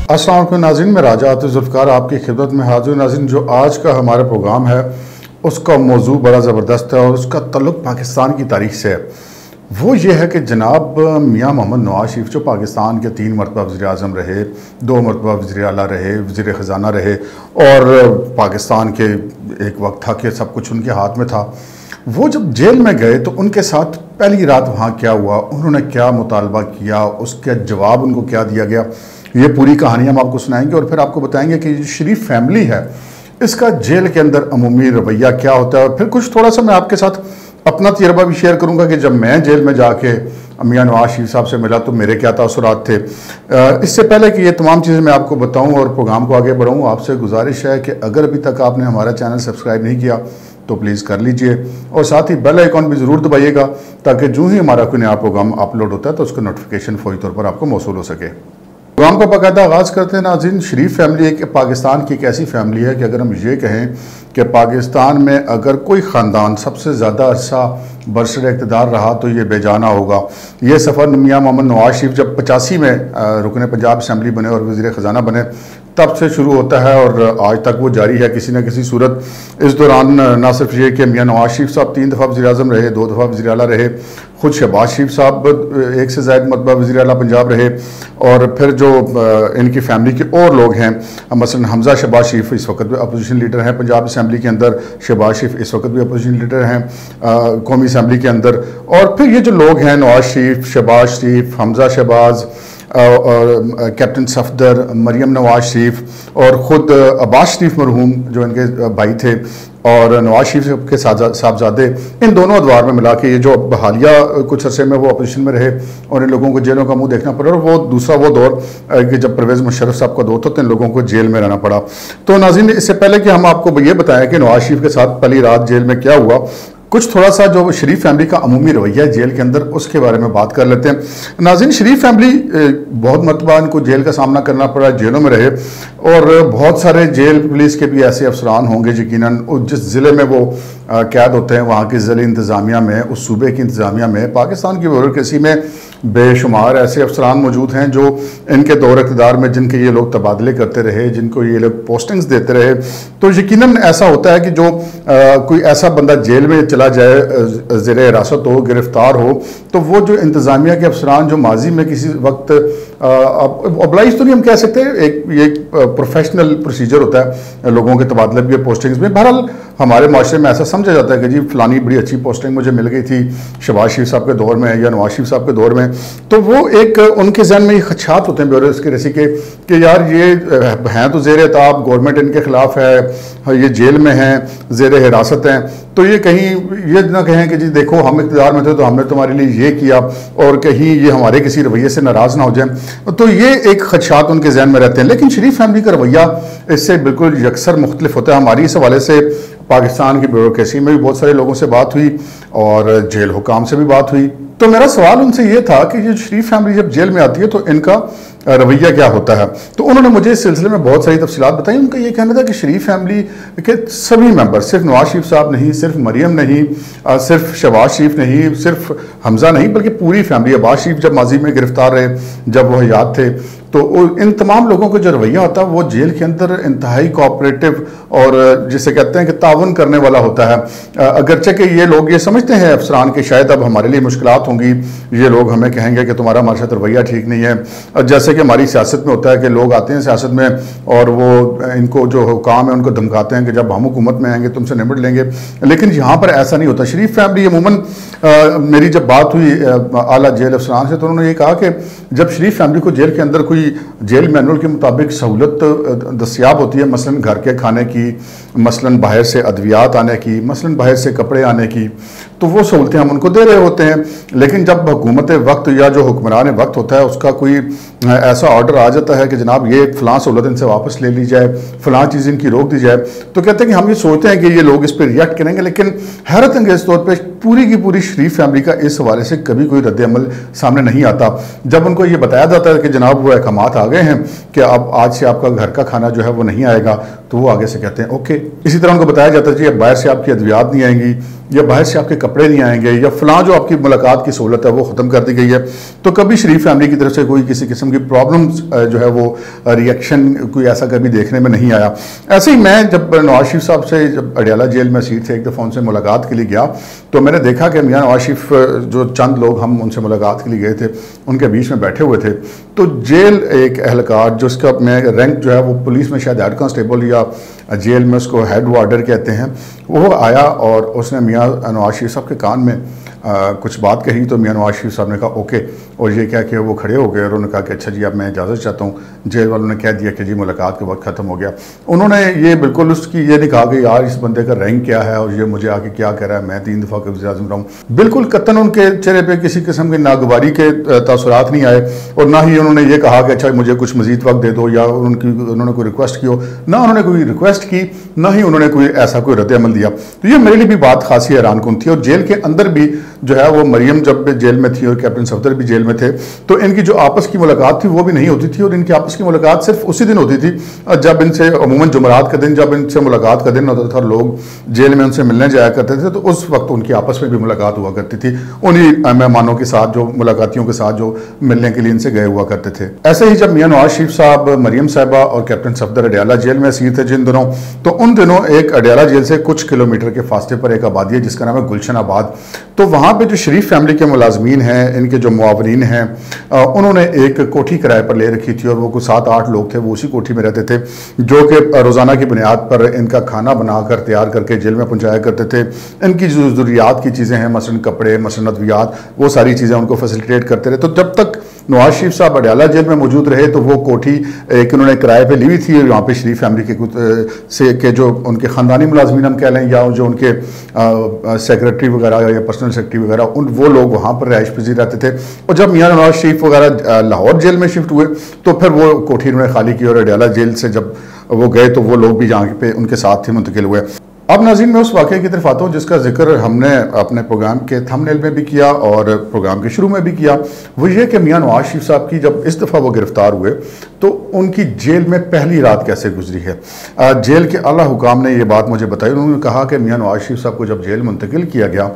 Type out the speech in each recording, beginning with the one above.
अस्सलाम वालेकुम नाज़रीन, मैं राजा ज़ुल्फ़िकार आपकी खिदमत में हाज़िर। नाज़रीन, जो आज का हमारा प्रोग्राम है उसका मौजू बड़ा ज़बरदस्त है और उसका तल्लुक़ पाकिस्तान की तारीख़ से है। वो ये है कि जनाब मियाँ मोहम्मद नवाज शरीफ जो पाकिस्तान के 3 मरतबा वज़ीर-ए-आज़म रहे, 2 मरतबा वज़ीर आला रहे, वज़ीर ख़ज़ाना रहे और पाकिस्तान के एक वक्त था कि सब कुछ उनके हाथ में था। वो जब जेल में गए तो उनके साथ पहली रात वहाँ क्या हुआ, उन्होंने क्या मुतालबा किया, उसका जवाब उनको क्या दिया गया, ये पूरी कहानी हम आपको सुनाएंगे और फिर आपको बताएंगे कि शरीफ फैमिली है इसका जेल के अंदर अमूमी रवैया क्या होता है। और फिर कुछ थोड़ा सा मैं आपके साथ अपना तजर्बा भी शेयर करूंगा कि जब मैं जेल में जाके मियाँ नवाज शरीफ साहब से मिला तो मेरे क्या तासुरात थे। इससे पहले कि ये तमाम चीज़ें मैं आपको बताऊं और प्रोग्राम को आगे बढ़ाऊं, आपसे गुजारिश है कि अगर अभी तक आपने हमारा चैनल सब्सक्राइब नहीं किया तो प्लीज़ कर लीजिए और साथ ही बेल आइकॉन भी ज़रूर दबाइएगा ताकि जो ही हमारा कोई नया प्रोग्राम अपलोड होता है तो उसका नोटिफिकेशन फौरी तौर पर आपको मौसूल हो सके। प्रोग्राम का बाकायदा आगाज़ करते हैं। नाज़रीन, शरीफ फैमिली एक पाकिस्तान की एक ऐसी फैमिली है कि अगर हम ये कहें कि पाकिस्तान में अगर कोई ख़ानदान सबसे ज़्यादा अर्सा बरसर इक़्तिदार रहा तो ये बेजाना होगा। ये सफ़र मियाँ मोहम्मद नवाज शरीफ जब 85 में रुकन पंजाब असम्बली बने और वज़ीर ख़ज़ाना बने तब से शुरू होता है और आज तक वो जारी है किसी न किसी सूरत। इस दौरान ना सिर्फ ये कि मियाँ नवाज शरीफ साहब 3 दफ़ा वज़ीर-ए-आज़म रहे, 2 दफ़ा वज़ीर आला रहे, ख़ुद शहबाज शरीफ साहब 1 से ज़ायद मरतबा वज़ीर आला पंजाब रहे और फिर जो इनकी फैमिली के और लोग हैं मसलन हमज़ा शहबाज शरीफ इस वक्त भी अपोजिशन लीडर हैं पंजाब असम्बली के अंदर, शहबाज शरीफ इस वक्त भी अपोजिशन लीडर हैं कौमी असम्बली के अंदर। और फिर ये जो लोग हैं नवाज शरीफ, शहबाज शरीफ, हमज़ा शहबाज और कैप्टन सफदर, मरियम नवाज शरीफ और ख़ुद अब्बास शरीफ मरहूम जो इनके भाई थे और नवाज शरीफ के साहबजादे, इन दोनों अदवार में मिला के ये जो हालिया कुछ अरसे में वो अपोजिशन में रहे और इन लोगों को जेलों का मुंह देखना पड़ा और वो दूसरा वो दौर कि जब परवेज़ मुशर्रफ साहब का दौर था तो इन लोगों को जेल में रहना पड़ा। तो नाज़रीन, इससे पहले कि हम आपको ये बताएं कि नवाज शरीफ के साथ पहली रात जेल में क्या हुआ, कुछ थोड़ा सा जो शरीफ फैमिली का अमूमी रवैया है जेल के अंदर उसके बारे में बात कर लेते हैं। नाज़रीन, शरीफ फैमिली बहुत मरतबा इनको जेल का सामना करना पड़ा, जेलों में रहे और बहुत सारे जेल पुलिस के भी ऐसे अफसरान होंगे यकीनन जिस ज़िले में वो कैद होते हैं वहाँ की ज़िले इंतज़ामिया में, उस सूबे की इंतज़ामिया में, पाकिस्तान की ब्यूरोक्रेसी में बेशुमार ऐसे अफसरान मौजूद हैं जो इनके दौर इक़्तिदार में जिनके ये लोग तबादले करते रहे, जिनको ये लोग पोस्टिंग्स देते रहे। तो यकीनन ऐसा होता है कि जो कोई ऐसा बंदा जेल में चला जाए, ज़ेर हिरासत हो, गिरफ्तार हो, तो वो जो इंतज़ामिया के अफसरान जो माजी में किसी वक्त ऑब्लाइज तो नहीं हम कह सकते, एक प्रोफेशनल प्रोसीजर होता है लोगों के तबादले भी पोस्टिंग्स में। बहरहाल हमारे माशरे में ऐसा समझा जाता है कि जी फलानी बड़ी अच्छी पोस्टिंग मुझे मिल गई थी शहबाज शरीफ साहब के दौर में या नवाज शरीफ साहब के दौर में, तो वो एक उनके जहन में ये खदशात होते हैं ब्यूरोक्रेसी के कि यार ये हैं तो ज़ेर ताब, गवर्नमेंट इनके खिलाफ है, ये जेल में हैं, ज़ेर हिरासत हैं, तो ये कहीं ये ना कहें कि जी देखो हम इक़्तिदार में थे तो हमने तुम्हारे लिए ये किया और कहीं ये हमारे किसी रवैये से नाराज़ ना हो जाए। तो ये एक खदशात उनके जहन में रहते हैं। लेकिन शरीफ फैमिली का रवैया इससे बिल्कुल यकसर मुख्तलिफ होता है। हमारी इस हवाले से पाकिस्तान की ब्यूरोक्रेसी में भी बहुत सारे लोगों से बात हुई और जेल हुकाम से भी बात हुई। तो मेरा सवाल उनसे ये था कि ये शरीफ फैमिली जब जेल में आती है तो इनका रवैया क्या होता है। तो उन्होंने मुझे इस सिलसिले में बहुत सारी तफसीलात बताई। उनका ये कहना था कि शरीफ फैमिली के सभी मेंबर, सिर्फ नवाज शरीफ साहब नहीं, सिर्फ मरियम नहीं, सिर्फ शहबाज शरीफ नहीं, सिर्फ हमज़ा नहीं, बल्कि पूरी फैमिली, अब्बास शरीफ जब माजी में गिरफ्तार रहे, जब वो हयात थे, तो इन तमाम लोगों का जो रवैया होता है वो जेल के अंदर इंतहाई कोऑपरेटिव और जिसे कहते हैं कि ताउन करने वाला होता है। अगरचे कि ये लोग ये समझते हैं अफसरान के शायद अब हमारे लिए मुश्किलात होंगी, ये लोग हमें कहेंगे कि तुम्हारा हमारे साथ रवैया ठीक नहीं है। जैसे कि हमारी सियासत में होता है कि लोग आते हैं सियासत में और वो इनको जो हुकाम है उनको धमकाते हैं कि जब हम हुकूमत में आएंगे तुमसे निपट लेंगे, लेकिन यहाँ पर ऐसा नहीं होता। शरीफ फैमिली अमूमन मेरी जब बात हुई आला जेल अफसरान से तो उन्होंने ये कहा कि जब शरीफ फैमिली को जेल के अंदर कोई जेल मैनुअल के मुताबिक सहूलत दस्तियाब होती है, मसलन घर के खाने की, मसलन बाहर से अद्वियात आने की, मसलन बाहर से कपड़े आने की, तो वो सहूलतें हम उनको दे रहे होते हैं। लेकिन जब हुकूमत वक्त या जो हुक्मरान वक्त होता है उसका कोई ऐसा ऑर्डर आ जाता है कि जनाब ये फ़लाँ सहूलत इनसे वापस ले ली जाए, फ़लाँ चीज़ इनकी रोक दी जाए, तो कहते हैं कि हम ये सोचते हैं कि ये लोग इस पर रिएक्ट करेंगे। लेकिन हैरत अंगेज़ तौर पर पूरी की पूरी शरीफ फैमिली का इस हवाले से कभी कोई रद्द अमल सामने नहीं आता। जब उनको ये बताया जाता है कि जनाब वो अहकामात आ गए हैं कि अब आज से आपका घर का खाना जो है वो नहीं आएगा, तो वो आगे से कहते हैं ओके। इसी तरह उनको बताया जाता है जी अब बाहर से आपकी अद्वियात नहीं आएंगी, या बाहर से आपके कपड़े नहीं आएंगे, या फलां जो आपकी मुलाकात की सहूलत है वो ख़त्म कर दी गई है। तो कभी शरीफ फैमिली की तरफ से कोई किसी किस्म की प्रॉब्लम जो है वो रिएक्शन कोई ऐसा कभी देखने में नहीं आया। ऐसे ही मैं जब नवाज शरीफ साहब से जब अडियाला जेल में सीट थे एक दफ़ा उनसे मुलाकात के लिए गया, तो मैंने देखा कि मियां नवाज शरीफ जो चंद लोग हम उनसे मुलाकात के लिए गए थे उनके बीच में बैठे हुए थे। तो जेल एक एहलकार जिसका मैं रैंक जो है वो पुलिस में शायद हेड कांस्टेबल या जेल में उसको हेड वार्डर कहते हैं, वो आया और उसने मियां नवाज शरीफ साहब के कान में कुछ बात कही। तो मियां नवाज शरीफ साहब ने कहा ओके, और ये क्या कि वो खड़े हो गए और उन्होंने कहा कि अच्छा जी अब मैं इजाज़त चाहता हूँ। जेल वालों ने कह दिया कि जी मुलाकात के वक्त ख़त्म हो गया। उन्होंने ये बिल्कुल उसकी ये नहीं कहा कि यार इस बंदे का रैंक क्या है और ये मुझे आके क्या कह रहा है, मैं 3 दफ़ा वज़ीर आज़म रहा हूँ। बिल्कुल कतन उनके चेहरे पर किसी किस्म की नागवारी के तासुरात नहीं आए, और ना ही उन्होंने ये कहा कि अच्छा मुझे कुछ मज़ीद वक्त दे दो, या उन्होंने कोई रिक्वेस्ट की हो, ना उन्होंने कोई रिक्वेस्ट की, ना ही उन्होंने कोई ऐसा कोई रद्द अमल दिया। तो ये मेरे लिए भी बात खासी हैरान कुन थी। और जेल के अंदर भी जो है वो मरियम जब जेल में थी और कैप्टन सफदर भी जेल में थे, तो इनकी जो आपस की मुलाकात थी वो भी नहीं होती थी, और इनकी आपस की मुलाकात सिर्फ उसी दिन होती थी जब इनसे अमूमन जुमरात का दिन, जब इनसे मुलाकात का दिन होता था, लोग जेल में उनसे मिलने जाया करते थे, तो उस वक्त उनकी आपस में भी मुलाकात हुआ करती थी उन्हीं मेहमानों के साथ, जो मुलाकातियों के साथ जो मिलने के लिए इनसे गए हुआ करते थे। ऐसे ही जब मियां नवाज शरीफ साहब, मरियम साहिबा और कैप्टन सफदर अडियाला जेल में असीर थे जिन दिनों, तो उन दिनों एक अडियाला जेल से कुछ किलोमीटर के फासले पर एक आबादी है जिसका नाम है गुलशन आबाद। तो वहाँ पे जो शरीफ फैमिली के मुलाजमीन हैं, इनके जो मुआवरीन हैं, उन्होंने एक कोठी किराए पर ले रखी थी, और वो कुछ 7-8 लोग थे, वो उसी कोठी में रहते थे, जो कि रोज़ाना की बुनियाद पर इनका खाना बनाकर तैयार करके जेल में पहुँचाया करते थे। इनकी जो ज़रूरियात की चीज़ें हैं, मसलन कपड़े, मसलन अद्वियात, वो सारी चीज़ें उनको फैसिलिटेट करते रहे। तो जब तक नवाज शरीफ साहब अडियाला जेल में मौजूद रहे तो वो कोठी एक उन्होंने किराए पे ली हुई थी, और वहाँ पे शरीफ फैमिली के कुछ से के जो उनके ख़ानदानी मुलाजमीन हम कह लें, या जो उनके सेक्रेटरी वगैरह या पर्सनल सेक्रेटरी वगैरह, वो लोग वहाँ पर रिहाइश पजीर रहते थे। और जब मियां नवाज शरीफ वगैरह लाहौर जेल में शिफ्ट हुए तो फिर वो कोठी उन्होंने खाली की, और अडियाला जेल से जब वो गए तो वो लोग भी जहाँ पे उनके साथ थे मुंतकिल हुए। अब नाज़रीन मैं उस वाक़े की तरफ आता हूँ जिसका जिक्र हमने अपने प्रोग्राम के थंबनेल में भी किया और प्रोग्राम के शुरू में भी किया। वो ये कि मियां नवाज शरीफ साहब की जब इस दफ़ा वो गिरफ़्तार हुए तो उनकी जेल में पहली रात कैसे गुजरी है। जेल के आला हुकाम ने ये बात मुझे बताई। उन्होंने कहा कि मियां नवाज शरीफ साहब को जब जेल मुंतकिल किया गया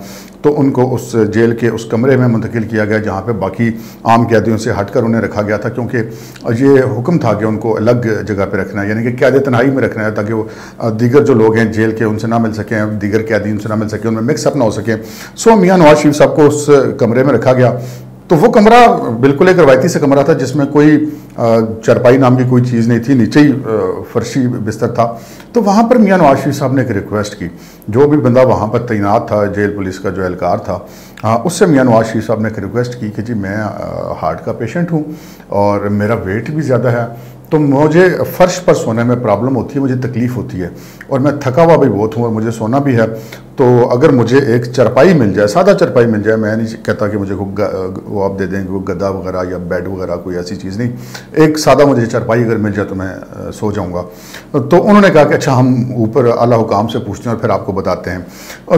तो उनको उस जेल के उस कमरे में मुंतकिल किया गया जहाँ पे बाकी आम कैदियों से हटकर उन्हें रखा गया था, क्योंकि ये हुक्म था कि उनको अलग जगह पे रखना है, यानी कि कैद तन्हाई में रखना है, ताकि वो दीगर जो लोग हैं जेल के उनसे ना मिल सकें, दीगर कैदी उनसे ना मिल सकें, उनमें मिक्सअप ना हो सके। सो मियां नवाज शरीफ साहब को उस कमरे में रखा गया। तो वो कमरा बिल्कुल एक रवायती से कमरा था जिसमें कोई चरपाई नाम की कोई चीज़ नहीं थी, नीचे ही फर्शी बिस्तर था। तो वहाँ पर मियां नवाज शरीफ साहब ने एक रिक्वेस्ट की, जो भी बंदा वहाँ पर तैनात था, जेल पुलिस का जो एहलकार था, उससे मियां नवाज शरीफ साहब ने एक रिक्वेस्ट की कि जी मैं हार्ट का पेशेंट हूँ और मेरा वेट भी ज़्यादा है, तो मुझे फ़र्श पर सोने में प्रॉब्लम होती है, मुझे तकलीफ़ होती है, और मैं थका हुआ भी बहुत हूँ और मुझे सोना भी है। तो अगर मुझे एक चरपाई मिल जाए, सादा चरपाई मिल जाए, मैं नहीं कहता कि मुझे वो आप दे देंगे वो गद्दा वगैरह या बेड वगैरह, कोई ऐसी चीज़ नहीं, एक सादा मुझे चरपाई अगर मिल जाए तो मैं सो जाऊँगा। तो उन्होंने कहा कि अच्छा हम ऊपर आला हुकाम से पूछते हैं और फिर आपको बताते हैं।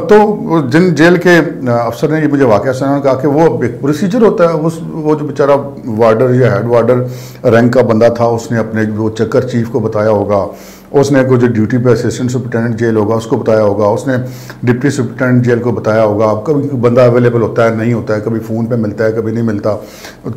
तो जिन जेल के अफसर ने ये मुझे वाक़या सुना, उन्होंने कहा कि वो एक प्रोसीजर होता है, वो जो बेचारा वार्डर या हेड वार्डर रैंक का बंदा था, उसने अपने वो चक्कर चीफ को बताया होगा, उसने को जो ड्यूटी पे असिस्टेंट सुपरिटेंडेंट जेल होगा उसको बताया होगा, उसने डिप्टी सुपरिटेंडेंट जेल को बताया होगा। कभी बंदा अवेलेबल होता है, नहीं होता है, कभी फ़ोन पे मिलता है, कभी नहीं मिलता,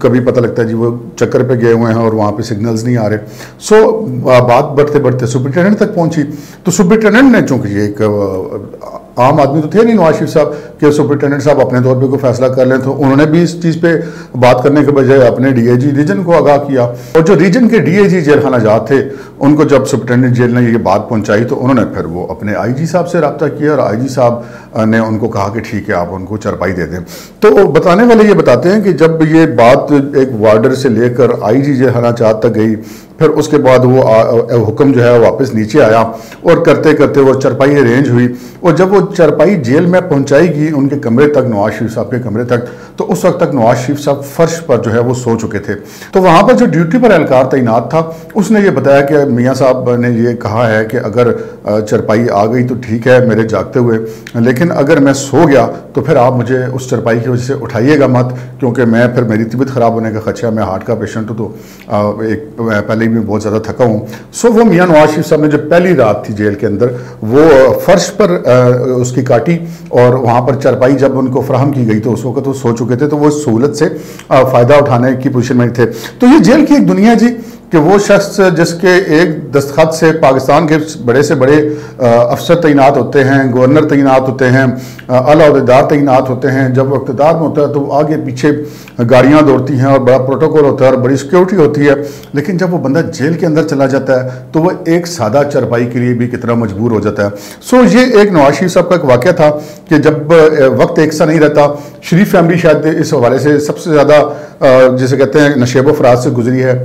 कभी पता लगता है जी वो चक्कर पे गए हुए हैं और वहाँ पे सिग्नल्स नहीं आ रहे। सो बात बढ़ते बढ़ते सुपरिटेंडेंट तक पहुँची। तो सुपरिटेंडेंट ने, चूँकि ये एक आम आदमी तो थे नहीं नवाज शरीफ साहब कि सुपरिटेंडेंट साहब अपने तौर पे कोई फैसला कर लें, तो उन्होंने भी इस चीज़ पे बात करने के बजाय अपने डीआईजी रीजन को आगाह किया। और जो रीजन के डीआईजी जेल खाना जात थे, उनको जब सुपरिटेंडेंट जेल ने ये बात पहुंचाई तो उन्होंने फिर वो अपने आईजी साहब से रब्ता किया और आईजी साहब ने उनको कहा कि ठीक है आप उनको चरपाई दे दें। तो बताने वाले ये बताते हैं कि जब ये बात एक वार्डर से लेकर आईजी जेल खाना जात तक गई, फिर उसके बाद वो हुक्म जो है वापस नीचे आया और करते करते वो चरपाई अरेंज हुई। और जब वो चरपाई जेल में पहुंचाई गई उनके कमरे तक, नवाज शरीफ साहब के कमरे तक, तो उस वक्त तक नवाज शरीफ साहब फर्श पर जो है वो सो चुके थे। तो वहाँ पर जो ड्यूटी पर एहलकार तैनात था उसने ये बताया कि मियाँ साहब ने ये कहा है कि अगर चरपाई आ गई तो ठीक है मेरे जागते हुए, लेकिन अगर मैं सो गया तो फिर आप मुझे उस चरपाई की वजह से उठाइएगा मत, क्योंकि मैं फिर मेरी तबीयत ख़राब होने का खदशा, मैं हार्ट का पेशेंट हूँ, तो एक पहले ही मैं बहुत ज़्यादा थका हूँ। सो वो मियाँ नवाज शरीफ साहब ने जो पहली रात थी जेल के अंदर वो फर्श पर उसकी काटी, और वहाँ पर चरपाई जब उनको फराहम की गई तो उस वक्त वो सो चुके थे, तो वो सहूलत से फ़ायदा उठाने की पोजीशन में थे। तो ये जेल की एक दुनिया जी कि वो शख्स जिसके एक दस्तखत से पाकिस्तान के बड़े से बड़े अफसर तैनात होते हैं, गवर्नर तैनात होते हैं, आला ओहदेदार तैनात होते हैं, जब वो इक़्तिदार में होता है तो आगे पीछे गाड़ियाँ दौड़ती हैं और बड़ा प्रोटोकॉल होता है और बड़ी सिक्योरिटी होती है, लेकिन जब वो बंदा जेल के अंदर चला जाता है तो वह एक सादा चरपाई के लिए भी कितना मजबूर हो जाता है। सो ये एक नवाज शरीफ साहब का एक वाक़या था कि जब वक्त एक सा नहीं रहता। शरीफ फैमिली शायद इस हवाले से सबसे ज़्यादा जिसे कहते हैं नशेब अफराद से गुजरी है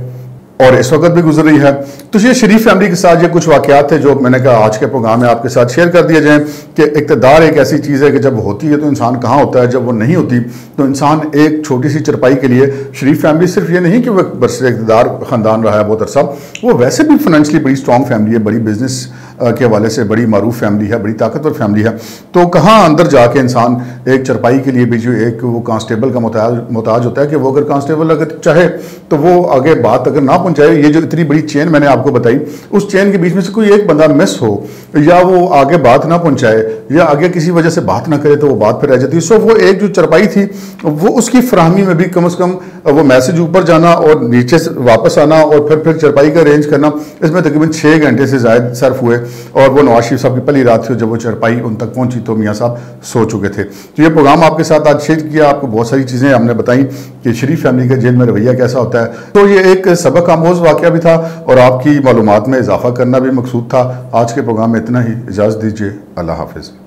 और इस वक्त भी गुजर रही है। तो ये शरीफ फैमिली के साथ ये कुछ वाक़यात थे जो मैंने कहा आज के प्रोग्राम में आपके साथ शेयर कर दिए जाएँ कि इक़्तिदार एक ऐसी चीज़ है कि जब होती है तो इंसान कहाँ होता है, जब वो नहीं होती तो इंसान एक छोटी सी चरपाई के लिए। शरीफ फैमिली सिर्फ ये नहीं कि वो बस इक़्तिदार ख़ानदान रहा है बहुत अरसा, वो वैसे भी फाइनेंशियली बड़ी स्ट्रॉन्ग फैमिली है, बड़ी बिजनेस के हवाले से बड़ी मारूफ फैमिली है, बड़ी ताकतवर फैमिली है। तो कहाँ अंदर जाके इंसान एक चरपाई के लिए भी जो एक वो कांस्टेबल का मोहताज होता है कि वो अगर कांस्टेबल अगर चाहे तो वो आगे बात अगर ना पहुंचाए, ये जो इतनी बड़ी चेन मैंने आपको बताई उस चेन के बीच में से कोई एक बंदा मिस हो या वो आगे बात ना पहुंचाए या आगे किसी वजह से बात ना करे तो वो बात फिर रह जाती है। सो वो एक जो चरपाई थी वो उसकी फराहमी में भी कम से कम वो मैसेज ऊपर जाना और नीचे से वापस आना और फिर चरपाई का अरेंज करना, इसमें तकरीबन 6 घंटे से ज़्यादा सर्फ हुए। और वो नवाज शरीफ साहब की पहली रात थी जब वो चरपाई उन तक पहुंची तो मियाँ साहब सो चुके थे। तो ये प्रोग्राम आपके साथ आज शेयर किया, आपको बहुत सारी चीज़ें हमने बताई कि शरीफ फैमिली का जेल में रवैया कैसा होता है। तो ये एक सबक आमोज वाक़या भी था और आपकी मालूमात में इजाफा करना भी मकसूद था। आज के प्रोग्राम में इतना ही, इजाज़त दीजिए, अल्लाह हाफिज़।